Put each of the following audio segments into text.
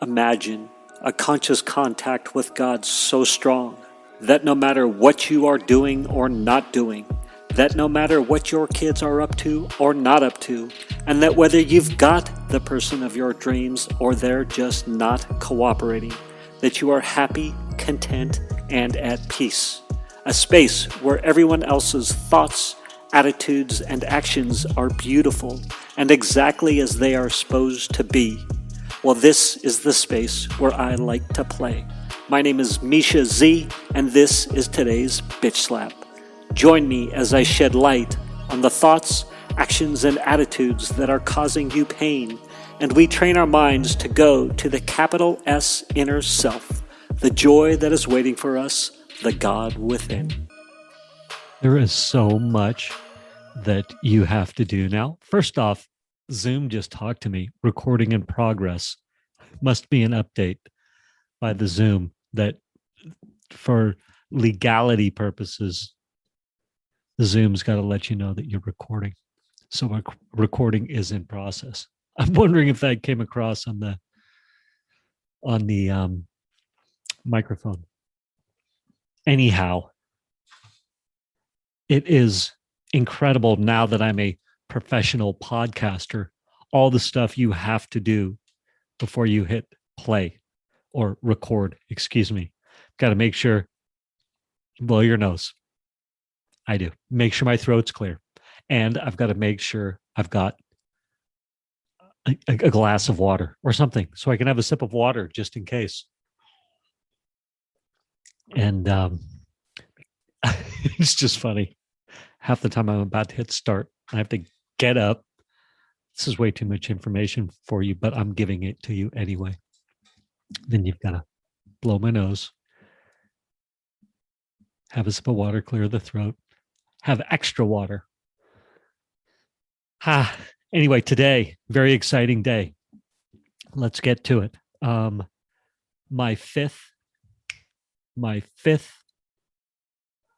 Imagine a conscious contact with God so strong that no matter what you are doing or not doing, that no matter what your kids are up to or not up to, and that whether you've got the person of your dreams or they're just not cooperating, that you are happy, content, and at peace. A space where everyone else's thoughts, attitudes, and actions are beautiful and exactly as they are supposed to be. Well, this is the space where I like to play. My name is Misha Z, and this is today's Bitch Slap. Join me as I shed light on the thoughts, actions, and attitudes that are causing you pain, and we train our minds to go to the capital S inner self, the joy that is waiting for us, the God within. There is so much that you have to do now. First off, Zoom just talked to me. Recording in progress. Must be an update by the Zoom that for legality purposes, the Zoom's got to let you know that you're recording. So a recording is in process. I'm wondering if that came across on the microphone. Anyhow, it is incredible now that I'm a professional podcaster, all the stuff you have to do before you hit play or record, excuse me. Got to make sure, blow your nose. I do. Make sure my throat's clear. And I've got to make sure I've got a glass of water or something so I can have a sip of water just in case. And it's just funny. Half the time I'm about to hit start, I have to get up. This is way too much information for you, but I'm giving it to you anyway. Then you've got to blow my nose, have a sip of water, clear the throat, have extra water. Anyway, today, very exciting day. Let's get to it. My fifth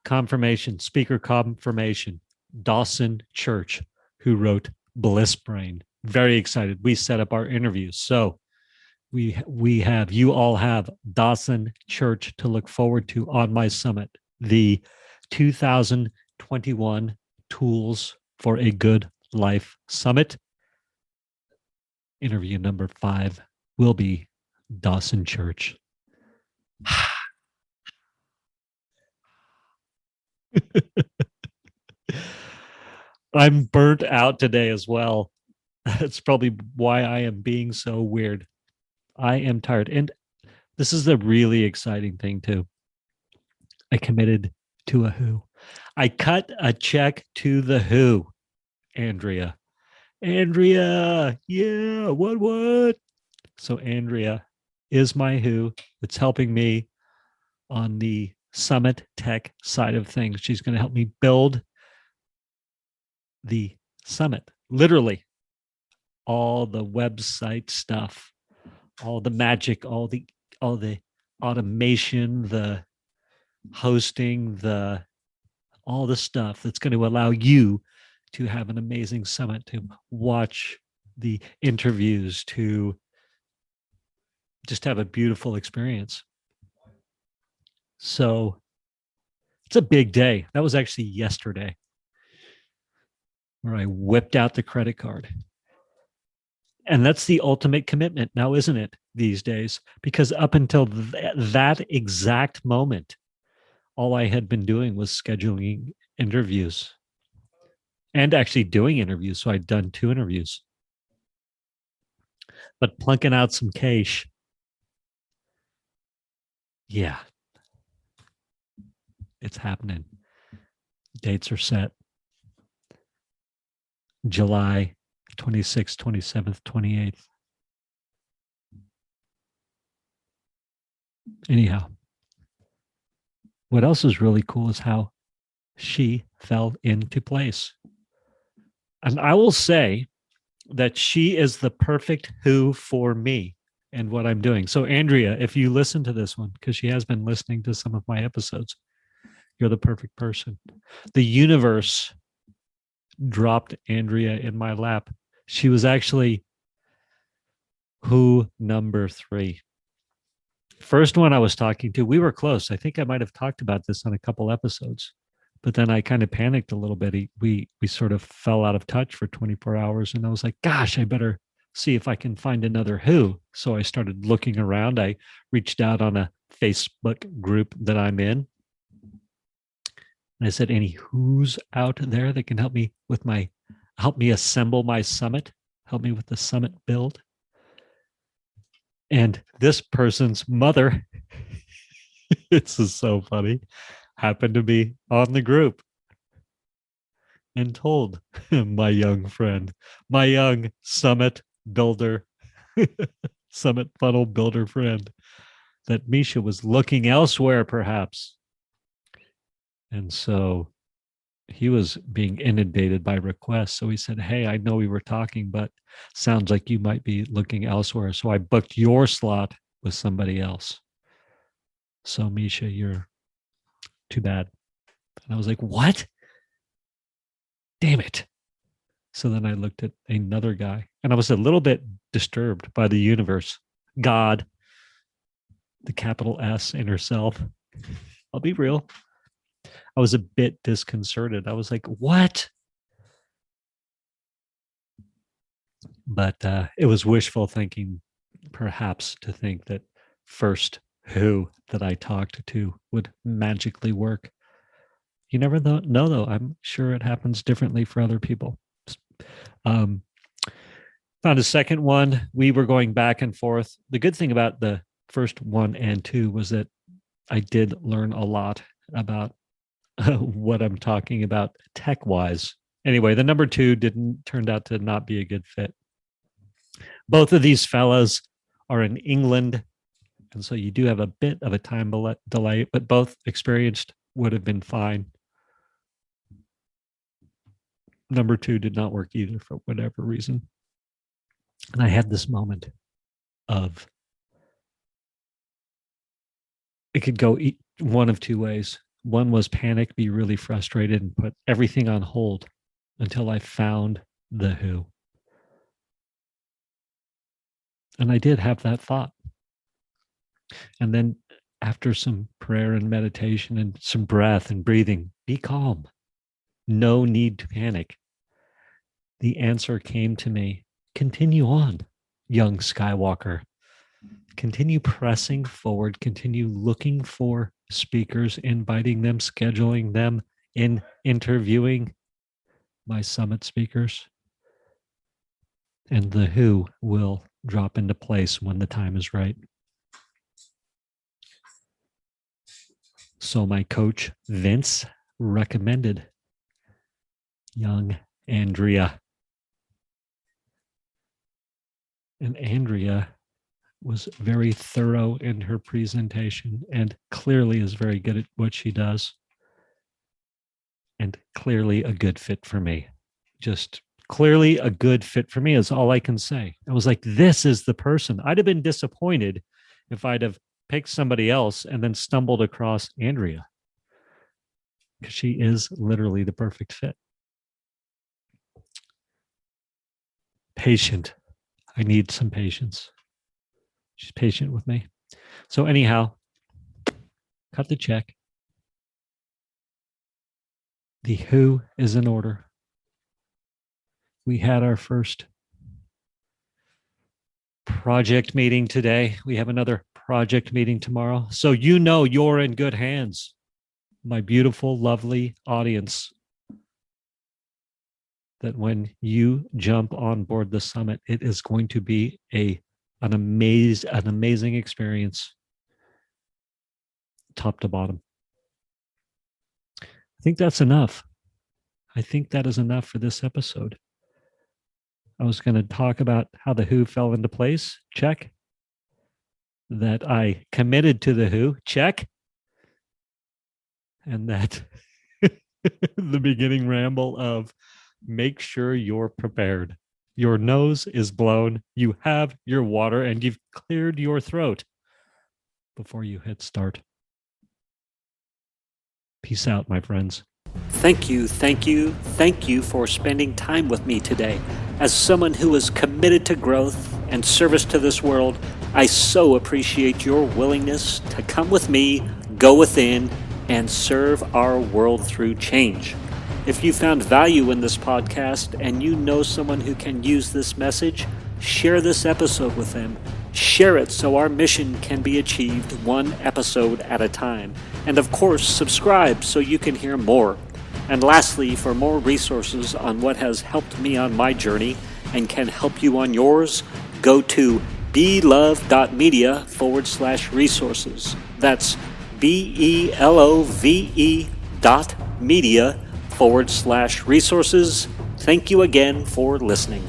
confirmation, speaker confirmation, Dawson Church, who wrote Bliss Brain. Very excited. We set up our interviews. So you all have Dawson Church to look forward to on my summit. The 2021 Tools for a Good Life Summit. Interview number 5 will be Dawson Church. I'm burnt out today as well. That's probably why I am being so weird. I am tired. And this is the really exciting thing too. I committed to a Who. I cut a check to the Who, Andrea. Andrea, yeah, what? So Andrea is my Who. It's helping me on the Summit Tech side of things. She's going to help me build the summit. Literally, all the website stuff, all the magic, all the automation, the hosting, all the stuff that's going to allow you to have an amazing summit, to watch the interviews, to just have a beautiful experience. So it's a big day. That was actually yesterday where I whipped out the credit card. And that's the ultimate commitment now, isn't it, these days? Because up until that exact moment, all I had been doing was scheduling interviews and actually doing interviews. So I'd done 2 interviews. But plunking out some cash, yeah, it's happening. Dates are set. July 26th, 27th, 28th. Anyhow, what else is really cool is how she fell into place. And I will say that she is the perfect Who for me and what I'm doing. So Andrea, if you listen to this one, because she has been listening to some of my episodes, you're the perfect person. The universe dropped Andrea in my lap. She was actually Who number 3. First one I was talking to, we were close. I think I might have talked about this on a couple episodes, but then I kind of panicked a little bit. We sort of fell out of touch for 24 hours, and I was like, gosh, I better see if I can find another Who. So I started looking around. I reached out on a Facebook group that I'm in. And I said, any Who's out there that can help me assemble my summit, help me with the summit build? And this person's mother, this is so funny, happened to be on the group and told my young friend, my young summit builder, summit funnel builder friend, that Misha was looking elsewhere, perhaps. And so he was being inundated by requests. So he said, hey, I know we were talking, but sounds like you might be looking elsewhere. So I booked your slot with somebody else. So Misha, you're too bad. And I was like, what? Damn it. So then I looked at another guy, and I was a little bit disturbed by the universe, God, the capital S, inner self. I'll be real. I was a bit disconcerted. I was like, what? But it was wishful thinking, perhaps, to think that first Who that I talked to would magically work. You never know, though. I'm sure it happens differently for other people. Found a second one. We were going back and forth. The good thing about the first 1 and 2 was that I did learn a lot about what I'm talking about tech-wise. Anyway, the number 2 turned out to not be a good fit. Both of these fellas are in England, and so you do have a bit of a time delay, but both experienced would have been fine. Number 2 did not work either for whatever reason. And I had this moment of, it could go one of 2 ways. One was panic, be really frustrated, and put everything on hold until I found the Who. And I did have that thought. And then after some prayer and meditation and some breath and breathing, be calm. No need to panic. The answer came to me. Continue on, young Skywalker. Continue pressing forward. Continue looking for speakers, inviting them, scheduling them, interviewing my summit speakers. And the Who will drop into place when the time is right. So my coach, Vince, recommended young Andrea. And Andrea was very thorough in her presentation and clearly is very good at what she does. And clearly a good fit for me. Just clearly a good fit for me is all I can say. I was like, this is the person. I'd have been disappointed if I'd have picked somebody else and then stumbled across Andrea, because she is literally the perfect fit. Patient. I need some patience. She's patient with me. So anyhow, cut the check. The Who is in order. We had our first project meeting today. We have another project meeting tomorrow. So you know you're in good hands, my beautiful, lovely audience. That when you jump on board the summit, it is going to be an amazing experience, top to bottom. I think that's enough. I think that is enough for this episode. I was going to talk about how the Who fell into place. Check. That I committed to the Who. Check. And that the beginning ramble of make sure you're prepared. Your nose is blown. You have your water and you've cleared your throat before you hit start. Peace out, my friends. Thank you for spending time with me today. As someone who is committed to growth, and service to this world, I so appreciate your willingness to come with me, go within, and serve our world through change. If you found value in this podcast and you know someone who can use this message, share this episode with them. Share it so our mission can be achieved one episode at a time. And of course, subscribe so you can hear more. And lastly, for more resources on what has helped me on my journey and can help you on yours, go to belove.media/resources. That's BELOVE.media/resources. Thank you again for listening.